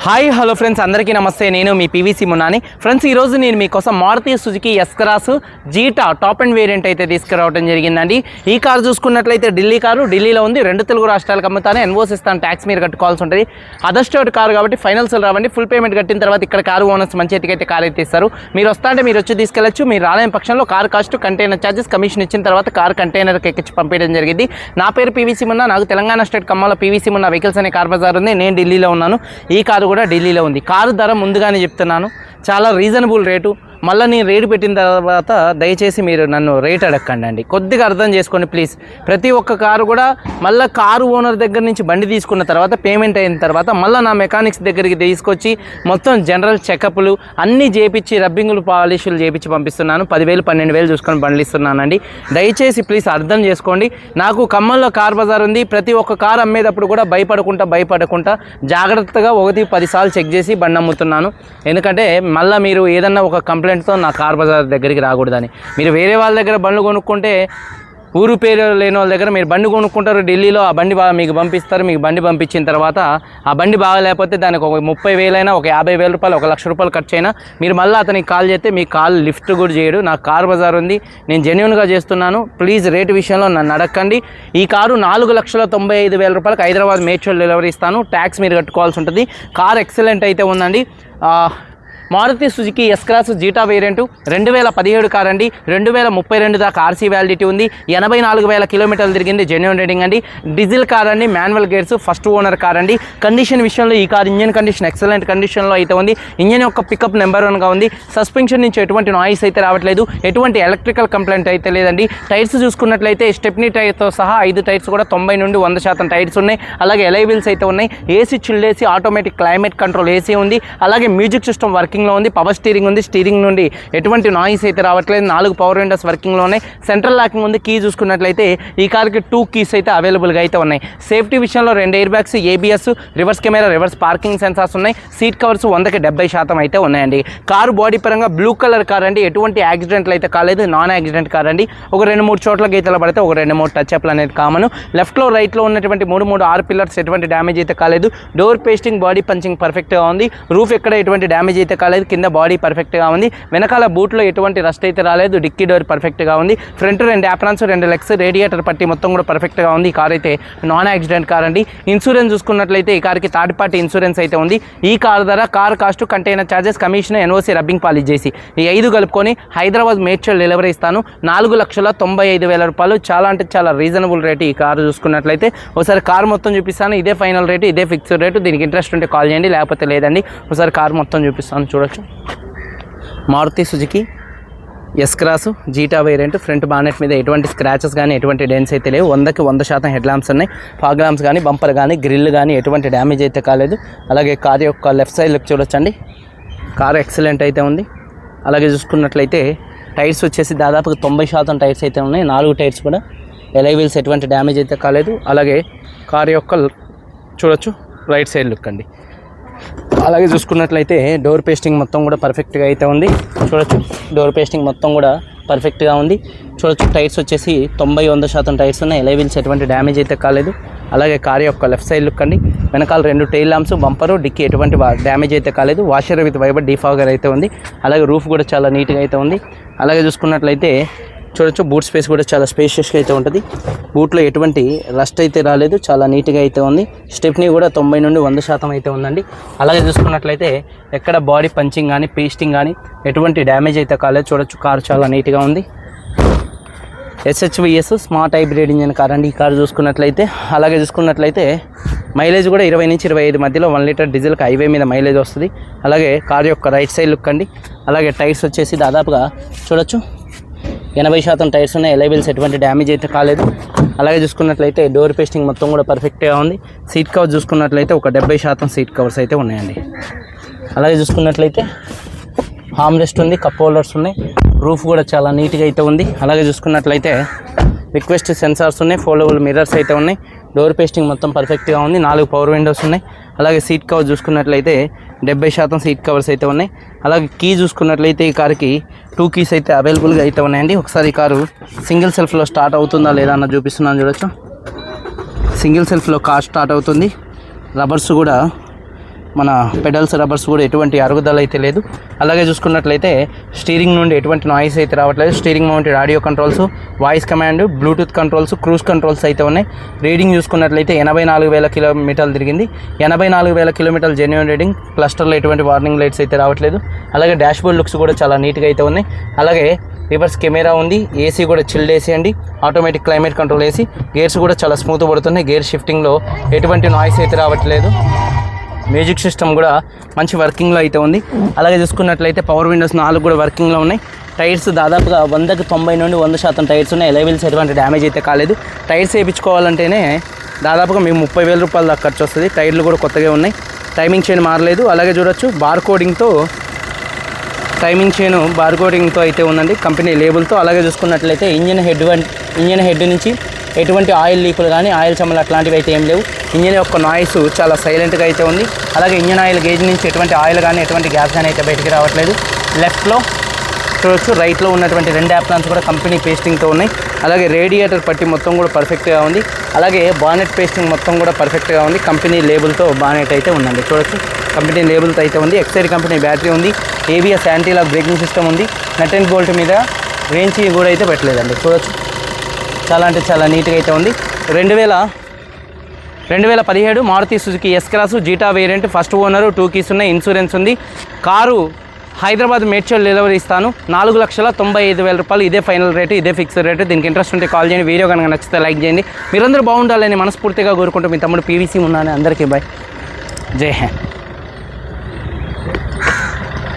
Hi hello friends, అందరికీ నమస్తే. నేను మీ పీవీసీ మున్నాని. ఫ్రెండ్స్, ఈరోజు నేను మీకోసం Maruti Suzuki S Cross Zeta top and variant అయితే తీసుకురావడం జరిగిందండి. ఈ కారు చూసుకున్నట్లయితే ఢిల్లీ కారు, ఢిల్లీలో ఉంది. 2 తెలుగు రాష్ట్రాలకు అమ్ముతాను. ఎన్ఓసి ఇస్తాను, ట్యాక్స్ మీరు కట్టుకోవాల్సి ఉంటుంది. అదర్ స్టేట్ కారు కాబట్టి ఫైనల్స్ రావండి. ఫుల్ పేమెంట్ కట్టిన తర్వాత ఇక్కడ కారు ఓనర్స్ మంచి అయితే కారు అయితే ఇస్తారు. మీరు వస్తా అంటే మీరు వచ్చి తీసుకెళ్ళచ్చు. మీరు రాలేని పక్షంలో car cost, container charges, commission ఇచ్చిన తర్వాత కారు కంటైనర్కి ఎక్కించి పంపించడం జరిగింది. నా పేరు పీవీసీ మున్నా. నాకు తెలంగాణ స్టేట్ ఖమ్మంలో పీవీసీ మున్నా వెహికల్స్ అనే కార్ బజార్ ఉంది. నేను ఢిల్లీలో ఉన్నాను. ఈ కారు కూడా ఢిల్లీలో ఉంది. కారు ధర ముందుగానే చెప్తున్నాను, చాలా రీజనబుల్ రేటు. మళ్ళీ నేను రేటు పెట్టిన తర్వాత దయచేసి మీరు నన్ను రేట్ అడగండి అండి. కొద్దిగా అర్థం చేసుకోండి ప్లీజ్. ప్రతి ఒక్క కారు కూడా మళ్ళీ కారు ఓనర్ దగ్గర నుంచి బండి తీసుకున్న తర్వాత పేమెంట్ అయిన తర్వాత మళ్ళీ నా మెకానిక్స్ దగ్గరికి తీసుకొచ్చి మొత్తం జనరల్ చెకప్లు అన్నీ చేపించి రబ్బింగులు పాలిషులు చేపించి పంపిస్తున్నాను. 10,000 12,000 చూసుకొని బండ్లు ఇస్తున్నానండి. దయచేసి ప్లీజ్ అర్థం చేసుకోండి. నాకు ఖమ్మంలో కార్ బజార్ ఉంది. ప్రతి ఒక్క కారు అమ్మేటప్పుడు కూడా భయపడకుండా జాగ్రత్తగా 1-10 సార్లు చెక్ చేసి బండి అమ్ముతున్నాను. ఎందుకంటే మళ్ళీ మీరు ఏదన్నా ఒక కంప్లైంట్తో నా కార్ బజార్ దగ్గరికి రాకూడదని. మీరు వేరే వాళ్ళ దగ్గర బండ్లు కొనుక్కుంటే, ఊరు పేరు లేని వాళ్ళ దగ్గర మీరు బండి కొనుక్కుంటారు, ఢిల్లీలో ఆ బండి మీకు పంపిస్తారు. మీకు బండి పంపించిన తర్వాత ఆ బండి బాగాలేకపోతే దానికి ఒక 30,000 అయినా, ఒక 50,000 రూపాయలు, 1,00,000 రూపాయలు ఖర్చు అయినా మీరు మళ్ళీ అతనికి కాల్ చేస్తే మీ కాల్ లిఫ్ట్ కూడా చేయడు. నాకు కార్ బజార్ ఉంది, నేను జెన్యూన్గా చేస్తున్నాను. ప్లీజ్ రేటు విషయంలో నన్ను అడగండి. ఈ కారు 4,95,000 రూపాయలకు హైదరాబాద్ మేడ్చల్ డెలివరీ ఇస్తాను. ట్యాక్స్ మీరు కట్టుకోవాల్సి ఉంటుంది. కార్ ఎక్సలెంట్ అయితే ఉందండి. Maruti Suzuki S Cross Zeta variant 2017 car అండి. 2032 దాకా ఆర్సీ వ్యాలిడిటీ ఉంది. 84,000 కిలోమీటర్లు తిరిగింది. జెన్యూన్ రేటింగ్ అండి. డీజిల్ కార్ అండి, manual gears, first owner car అండి. కండిషన్ విషయంలో ఈ కార్ ఇంజన్ కండిషన్ ఎక్సలెంట్ కండిషన్లో అయితే ఉంది. ఇంజన్ యొక్క పికప్ నెంబర్ 1గా ఉంది. సస్పెన్షన్ నుంచి ఎటువంటి నాయిస్ అయితే రావట్లేదు. ఎటువంటి ఎలక్ట్రికల్ కంప్లైంట్ అయితే లేదండి. టైర్స్ చూసుకున్నట్లయితే స్టెప్నీ టైర్తో సహా 5 టైర్స్ కూడా 90 నుండి 100% టైర్స్ ఉన్నాయి. అలాగే ఎలాయ్ వీల్స్ అయితే ఉన్నాయి. AC chilled AC, automatic climate control AC ఉంది. అలాగే మ్యూజిక్ సిస్టమ్ వర్కింగ్లో ఉంది. పవర్ స్టీరింగ్ ఉంది. స్టీరింగ్ నుండి ఎటువంటి నాయిస్ అయితే రావట్లేదు. 4 పవర్ విండోస్ వర్కింగ్లో ఉన్నాయి. సెంట్రల్ లాకింగ్ ఉంది. కీ చూసుకున్నట్లయితే ఈ కార్కి 2 కీస్ అయితే అవైలబుల్గా అయితే ఉన్నాయి. సేఫ్టీ విషయంలో 2 air bags, ABS, reverse camera, reverse parking sensors ఉన్నాయి. సీట్ కవర్స్ 100కి 70% అయితే ఉన్నాయండి. కారు బాడీ పరంగా బ్లూ కలర్ కార్ అండి. ఎటువంటి యాక్సిడెంట్లు అయితే కాలేదు. నాన్ యాక్సిడెంట్ కార్ అండి. ఒక 2-3 చోట్ల గీతలు పడితే ఒక 2-3 టచ్ అప్లు అనేది కామన్. లెఫ్ట్లో రైట్లో ఉన్నటువంటి 3 ఆర్ పిల్లర్స్ ఎటువంటి డ్యామేజ్ అయితే కాలేదు. డోర్ పేస్టింగ్, బాడీ పంచింగ్ పర్ఫెక్ట్గా ఉంది. రూఫ్ ఎక్కడ ఎటువంటి డ్యామేజ్ అయితే కాలేదు. కింద బాడీ పర్ఫెక్ట్గా ఉంది. వెనకాల బూట్లో ఎటువంటి రస్ట్ అయితే రాలేదు. డిక్కీ డోర్ పర్ఫెక్ట్గా ఉంది. ఫ్రంట్ 2 యాప్రాన్స్, 2 లెగ్స్, రేడియేటర్ పట్టి మొత్తం కూడా పర్ఫెక్ట్గా ఉంది. ఈ కార్ అయితే నాన్ యాక్సిడెంట్ కార్ అండి. ఇన్సూరెన్స్ చూసుకున్నట్లయితే ఈ కార్కి థర్డ్ పార్టీ ఇన్సూరెన్స్ అయితే ఉంది. ఈ కార్ ధర, car cost, container charges, commission, NOC, rubbing polish చేసి ఈ 5 కలుపుకొని హైదరాబాద్ మేడ్చల్ డెలివరీ ఇస్తాను. 4,95,000 రూపాయలు. చాలా అంటే చాలా రీజనబుల్ రేటు. ఈ కారు చూసుకున్నట్లయితే ఒకసారి కార్ మొత్తం చూపిస్తాను. ఇదే ఫైనల్ రేటు, ఇదే ఫిక్స్డ్ రేటు. దీనికి ఇంట్రెస్ట్ ఉంటే కాల్ చేయండి, లేకపోతే లేదండి. ఒకసారి కార్ మొత్తం చూపిస్తాను, చూడొచ్చు. Maruti Suzuki S Cross Zeta variant. Front bonnet మీద ఎటువంటి స్క్రాచెస్ కానీ, ఎటువంటి డెన్స్ అయితే లేవు. 100కి 100% హెడ్ ల్యాంప్స్ ఉన్నాయి. ఫాగ్ ల్యాంప్స్ కానీ, బంపర్ కానీ, గ్రిల్ కానీ ఎటువంటి డ్యామేజ్ అయితే కాలేదు. అలాగే కార్ యొక్క లెఫ్ట్ సైడ్ లుక్ చూడొచ్చండి. కార్ ఎక్సలెంట్ అయితే ఉంది. అలాగే చూసుకున్నట్లయితే టైర్స్ వచ్చేసి దాదాపుగా 90% టైర్స్ అయితే ఉన్నాయి. 4 టైర్స్ కూడా ఎలాయ్ వీల్స్ ఎటువంటి డ్యామేజ్ అయితే కాలేదు. అలాగే కార్ యొక్క చూడొచ్చు రైట్ సైడ్ లుక్ అండి. అలాగే చూసుకున్నట్లయితే డోర్ పేస్టింగ్ మొత్తం కూడా పర్ఫెక్ట్గా అయితే ఉంది. చూడొచ్చు డోర్ పేస్టింగ్ మొత్తం కూడా పర్ఫెక్ట్గా ఉంది. చూడొచ్చు టైర్స్ వచ్చేసి 90-100% టైర్స్ ఉన్నాయి. ఎలాయ్ వీల్స్ ఎటువంటి డ్యామేజ్ అయితే కాలేదు. అలాగే కార్ యొక్క లెఫ్ట్ సైడ్ లుక్ అండి. వెనకాల 2 టైల్ ల్యాంప్స్, బంపరు, డిక్కీ ఎటువంటి డ్యామేజ్ అయితే కాలేదు. వాషర్ విత్ వైబర్ డీఫాగర్ అయితే ఉంది. అలాగే రూఫ్ కూడా చాలా నీట్గా అయితే ఉంది. అలాగే చూసుకున్నట్లయితే చూడొచ్చు బూట్ స్పేస్ కూడా చాలా స్పేషియస్గా అయితే ఉంటుంది. బూట్లో ఎటువంటి రస్ట్ అయితే రాలేదు. చాలా నీట్గా అయితే ఉంది. స్టెప్నీ కూడా 90 నుండి 100% అయితే ఉందండి. అలాగే చూసుకున్నట్లయితే ఎక్కడ బాడీ పంచింగ్ కానీ, పేస్టింగ్ కానీ ఎటువంటి డ్యామేజ్ అయితే కాలేదు. చూడొచ్చు కారు చాలా నీట్గా ఉంది. SHVS smart hybrid engine car అండి ఈ కారు చూసుకున్నట్లయితే. అలాగే చూసుకున్నట్లయితే మైలేజ్ కూడా 20 నుంచి 25 మధ్యలో 1 లీటర్ డీజిల్కి హైవే మీద మైలేజ్ వస్తుంది. అలాగే కారు యొక్క రైట్ సైడ్ లుక్ అండి. అలాగే టైర్స్ వచ్చేసి దాదాపుగా చూడొచ్చు 80% టైర్స్ ఉన్నాయి. ఎలాయ్ వీల్స్ ఎటువంటి డ్యామేజ్ అయితే కాలేదు. అలాగే చూసుకున్నట్లయితే డోర్ పేస్టింగ్ మొత్తం కూడా పర్ఫెక్ట్గా ఉంది. సీట్ కవర్ చూసుకున్నట్లయితే ఒక 70% సీట్ కవర్స్ అయితే ఉన్నాయండి. అలాగే చూసుకున్నట్లయితే హార్మ్ రెస్ట్ ఉంది, కప్ హోల్డర్స్ ఉన్నాయి. రూఫ్ కూడా చాలా నీట్గా అయితే ఉంది. అలాగే చూసుకున్నట్లయితే రిక్వెస్ట్ సెన్సార్స్ ఉన్నాయి. ఫోల్డబుల్ మిర్రర్స్ అయితే ఉన్నాయి. డోర్ పేస్టింగ్ మొత్తం పర్ఫెక్ట్గా ఉంది. 4 పవర్ విండోస్ ఉన్నాయి. అలాగే సీట్ కవర్ చూసుకున్నట్లయితే 70% సీట్ కవర్స్ అయితే ఉన్నాయి. అలాగే కీ చూసుకున్నట్లయితే ఈ కార్కి 2 కీస్ అయితే అవైలబుల్గా అయితే ఉన్నాయండి. ఒకసారి ఈ కారు సింగిల్ సెల్ఫ్లో స్టార్ట్ అవుతుందా లేదా అన్న చూపిస్తున్నాను, చూడొచ్చు. సింగిల్ సెల్ఫ్లో కార్ స్టార్ట్ అవుతుంది. రబ్బర్స్ కూడా మన పెడల్స్ రబ్బర్స్ కూడా ఎటువంటి అరుగుదల అయితే లేదు. అలాగే చూసుకున్నట్లయితే స్టీరింగ్ నుండి ఎటువంటి నాయిస్ అయితే రావట్లేదు. Steering mounted audio controls, voice command, Bluetooth controls, cruise controls అయితే ఉన్నాయి. రీడింగ్ చూసుకున్నట్లయితే 84,000 కిలోమీటర్లు తిరిగింది. 84,000 కిలోమీటర్లు జెన్యూన్ రీడింగ్. క్లస్టర్లో ఎటువంటి వార్నింగ్ లైట్స్ అయితే రావట్లేదు. అలాగే డాష్ బోర్డ్ లుక్స్ కూడా చాలా నీట్గా అయితే ఉన్నాయి. అలాగే రివర్స్ కెమెరా ఉంది. ఏసీ కూడా చిల్డ్ ఏసీ అండి, automatic climate control AC. Gears కూడా చాలా స్మూత్ పడుతున్నాయి. గేర్ షిఫ్టింగ్లో ఎటువంటి నాయిస్ అయితే రావట్లేదు. మ్యూజిక్ సిస్టమ్ కూడా మంచి వర్కింగ్లో అయితే ఉంది. అలాగే చూసుకున్నట్లయితే పవర్ విండోస్ 4 కూడా వర్కింగ్లో ఉన్నాయి. టైర్స్ దాదాపుగా 100కి 90 నుండి 100% టైర్స్ ఉన్నాయి. ఎలైవిల్స్ ఎటువంటి డ్యామేజ్ అయితే కాలేదు. టైర్స్ వేయించుకోవాలంటేనే దాదాపుగా మీకు 30,000 రూపాయలు దాకా ఖర్చు వస్తుంది. టైర్లు కూడా కొత్తగా ఉన్నాయి. టైమింగ్ చైన్ మారలేదు. అలాగే చూడొచ్చు టైమింగ్ చైన్ బార్కోడింగ్తో అయితే ఉందండి, కంపెనీ లేబుల్తో. అలాగే చూసుకున్నట్లయితే ఇంజిన్ హెడ్ నుంచి ఎటువంటి ఆయిల్ లీకులు కానీ ఆయిల్ చెమ్మలు అట్లాంటివి అయితే ఏం లేవు. ఇంజిన్ యొక్క నాయిస్ చాలా సైలెంట్గా అయితే ఉంది. అలాగే ఇంజిన్ ఆయిల్ గేజ్ నుంచి ఎటువంటి ఆయిల్ కానీ ఎటువంటి గ్యాస్ కానీ అయితే బయటికి రావట్లేదు. లెఫ్ట్లో చూడొచ్చు, రైట్లో ఉన్నటువంటి 2 యాప్లాన్స్ కూడా కంపెనీ పేస్టింగ్తో ఉన్నాయి. అలాగే రేడియేటర్ పట్టి మొత్తం కూడా పర్ఫెక్ట్గా ఉంది. అలాగే బానెట్ పేస్టింగ్ మొత్తం కూడా పర్ఫెక్ట్గా ఉంది. కంపెనీ లేబుల్తో బానెట్ అయితే ఉందండి. చూడొచ్చు, కంపెనీ లేబుల్తో అయితే ఉంది. ఎక్సైడ్ కంపెనీ బ్యాటరీ ఉంది. ABS anti lock braking system ఉంది. నట్ అండ్ బోల్ట్ మీద రేంజ్ కూడా అయితే పెట్టలేదండి. చూడొచ్చు, చాలా అంటే చాలా నీట్గా అయితే ఉంది. 2017 Maruti Suzuki S Cross Zeta variant, first owner, 2 keys ఉన్నాయి, ఇన్సూరెన్స్ ఉంది. కారు హైదరాబాద్ మేడ్చల్ డెలివరీ ఇస్తాను. 4,95,000 రూపాయలు. ఇదే ఫైనల్ రేటు, ఇదే ఫిక్స్డ్ రేటు. దీనికి ఇంట్రెస్ట్ ఉంటే కాల్ చేయండి. వీడియో కనుక నచ్చితే లైక్ చేయండి. మీరందరూ బాగుండాలని మనస్ఫూర్తిగా కోరుకుంటూ మీ తమ్ముడు పీవీసీ ఉన్నాను. అందరికీ బాయ్, జై హింద్.